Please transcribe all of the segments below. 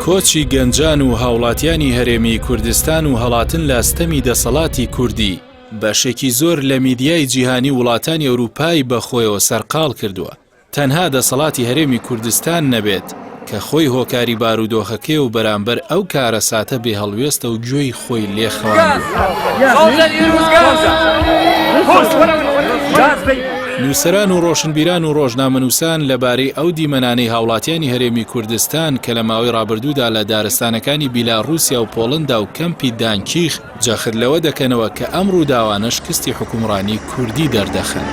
کۆچی گەنجان و هاوڵاتیانی هەرێمی کوردستان و هەڵاتن لە ئەستەمی دەسەڵاتی کوردی بەشێکی زۆر لە میدیای جیهانی وڵاتانی ئەوروپای بەخۆیەوە سەرقاڵ کردووە. تەنها دەسەڵاتی هەرێمی کوردستان نەبێت کە خۆی هۆکاری بارودۆخەکەی و بەرامبەر ئەو کارە ساتە بێ هەڵوێستە و گوێی خۆی لێخەواندووە. نووسەران و ڕۆشنبیران و ڕۆژنامەنووسان لەبارەی ئەو دیمەنانەی هاوڵاتیانی هەرێمی کوردستان کە لە ماوەی ڕابردوودا لە دارستانەکانی بیلاڕووسیا و پۆڵندا و کەمپی دانکیخ جەخت لەوە دەکەنەوە کە ئەم ڕووداوانە شکستی حکومڕانی کوردی دەردەخەن.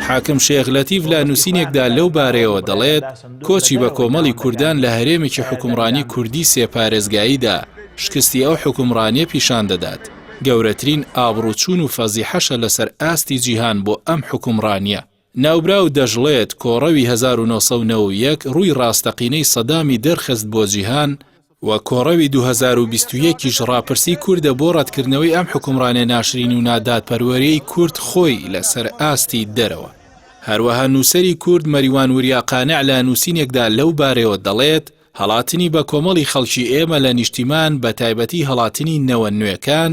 حاکم شێخ لەتیف لە نووسینێکدا لەو بارەیەوە دەڵێت کۆچی بە کۆمەڵی کوردان لە هەرێمێکی حکومڕانی کوردی سێپارێزگاییدا شکستی ئەو حکومڕانیە پیشان دەدات. گەورەترین ئابڕوچوون و فەزیحەشە لەسەر ئاستی جیهان بۆ ئەم حکومڕانیە. ناوبراو دەژڵێت کۆڕەوی 1991 ڕووی ڕاستەقینەی سەدامی دەرخست بۆ جیهان و کۆڕەوی 2021 ڕاپرسی کوردە بۆ ڕەتکردنەوەی ئەم حکومڕانیە ناشرین و نادادپەروەریەی کورد خۆی لەسەر ئاستی دەرەوە. هەروەها نووسەری کورد مەریوان وریا قانع لە نووسینێکدا لەو بارەوە دەڵێت هەڵاتنی بە کۆمەڵی خەڵکی ئێمە لە نیشتیمان بە تایبەتی هەڵاتنی نەوە نوێکان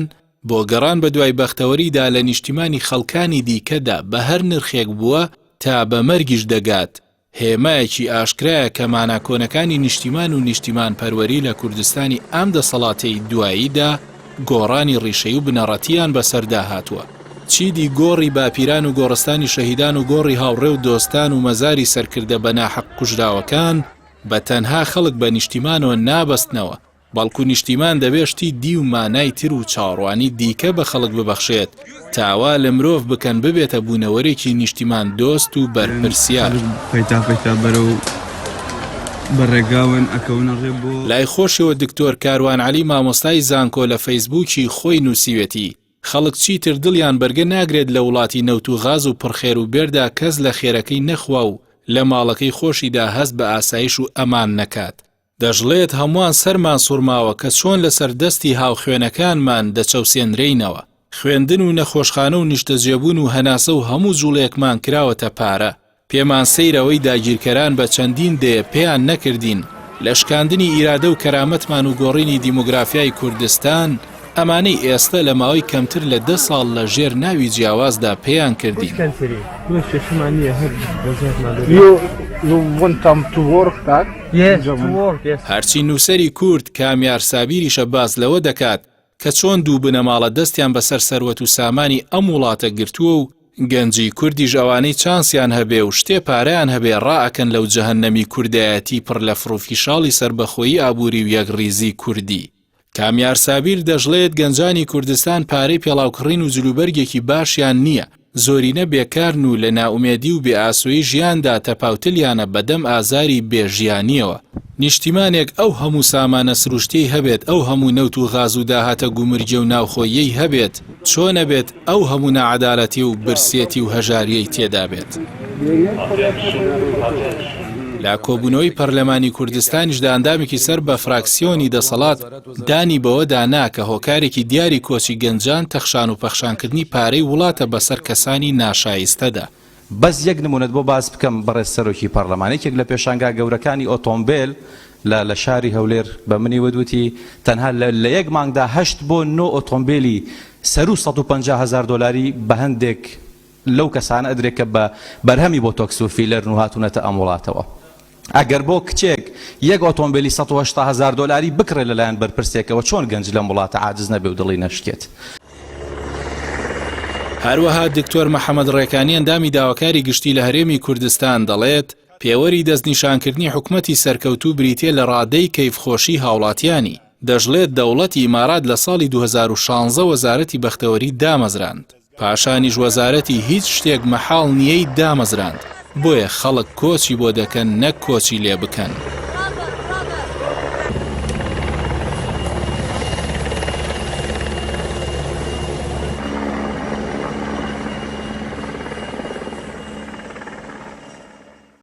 بۆ گەڕان بە دوای بەختەوەریدا لە نیشتیمانی خەڵکانی دیکەدا بە هەر نرخێک بووە تا بە مەرگیش دەگات. هێمایەکی ئاشکرایە کە ماناکۆنەکانی نیشتیمان و نیشتیمان پەروەری لە کوردستانی ئەم دەسەڵاتەی دواییدا گۆڕانی ڕیشەی و بنەڕەتیان بەسەردا هاتووە. چیدی گۆڕی باپیران و گۆڕستانی شەهیدان و گۆڕی هاوڕێ و دۆستان و مەزاری سەرکردە بە ناحەق کوژراوەکان بە تەنها خەڵک بە نیشتیمانەوە نابەستنەوە، بەڵکو نیشتیمان دەبێشتی دی و مانای تر و چاڕوانی دیکە بە خەڵک ببەخشێت تاوا لە مرۆڤ بکەن ببێتە بوونەوەرێکی نیشتیمان دۆست و بەرپرسیار. لای خۆشەوە دکتۆر کاروان عەلی مامۆستای زانکۆ لە فەیسبووکی خۆی نووسیوێتی خەڵک چیتر دڵیان بەرگە ناگرێت لە وڵاتی نەوت و غاز و پڕخێر و بێردا کەس لە خێرەکەی نەخوا و لە ماڵەکەی خۆشیدا هەست بە ئاسایش و ئەمان نەکات. دەژڵێت هەمووان سەرمان سوورماوە کە چۆن لەسەر دەستی هاوخوێنەکانمان دەچەوسێنرێینەوە. خوێندن و نەخۆشخانە و نیشتەجێبوون و هەناسە و هەموو جوڵەیەکمان کراوەتە پارە. پێمان سەیرەوەی داگیرکەران بە چەندین دێ پێیان نەکردین لە شکاندنی ئیرادە و کەرامەتمان و گۆڕینی دیموگرافیای کوردستان ئەمانەی ئێستا لە ماوەی کەمتر لە 10 ساڵ لە ژێر ناوی جیاوازدا پێیان کردین. هەرچی نووسەری کورد کامیار سابیریشە باز لەوە دەکات کە چۆن دوو بنەماڵە دەستیان بەسەر سەروەت و سامانی ئەم وڵاتە گرتووە و گەنجی کوردیش ئەوانەی چانسیان هەبێ و شتێ پارەیان هەبێ ڕائەکەن لەو جەهەنەمی کوردایەتی پڕ لە فڕۆفیشاڵی سربەخۆیی ئابووری و یەکڕیزی کوردی. کامیار سابیر دەژڵێت گەنجانی کوردستان پارەی پێڵاوکڕین و جلوبەرگێکی باشیان نییە، زۆرینە بێکارن و لە ناومێدی و بێئاسۆیی ژیاندا تەپاوتلیانە بەدەم ئازاری بێژیانیەوە. نیشتیمانێک ئەو هەموو سامانە سروشتەی هەبێت، ئەو هەموو نەوت و غاز و داهاتە گومرجە و ناوخۆیەی هەبێت، چۆنە بێت ئەو هەموو نەعەدالەتی و برسێتی و هەژاریەی تێدا بێت. لا کۆبوونەوەی پەرلەمانی کوردستانیشدا ئەندامێکی سەر بە فراکسیۆنی دەسەڵات دانی بەوە دانا کە هۆکارێکی دیاری کۆچی گەنجان تەخشان و پەخشانکردنی پارەی وڵاتە بەسەر کەسانی ناشایستەدا. بەس یەک نمونەت بۆ باز بکەم بەڕێز سەرۆکی پەرلەمانێکێک لە پێشانگا گەورەکانی ئۆتۆمبیل لە شاری هەولێر بە منی وەدوتی تەنها لە یەک مانگدا 8 بۆ 9 ئۆتۆمبیلی سەر و 150,000 دۆلاری بە هەندێک لەو کەسانە ئەدرێت کە بە بەرهەمی بۆ تۆکس و فیلەر و هاتوونەتە ئەم وڵاتەوە. ئەگەر بۆ کچێک یەک ئۆتۆمبیلی 180,000 دۆلاری بکڕێت لەلایەن بەرپرسێکەوە چۆن گەنج لەم وڵاتە عاجز نەبێ و دڵی نەشکێت. هەروەها دکتۆر مەحەمەد ڕێکانی ئەندامی داواکاری گشتی لە هەرێمی کوردستان دەڵێت پێوەری دەستنیشانکردنی حکومەتی سەرکەوتوو بریتێ لە ڕادەی کەیفخۆشی هاوڵاتیانی. دەژڵێت دەوڵەتی ئیمارات لە ساڵی 2016 وەزارەتی بەختەوەری دامەزراند، پاشانیش وەزارەتی هیچ شتێک مەحاڵ نییەی دامەزراند. بۆیە خەڵک کۆچی بۆ دەکەن نەک کۆچی لێ بکەن.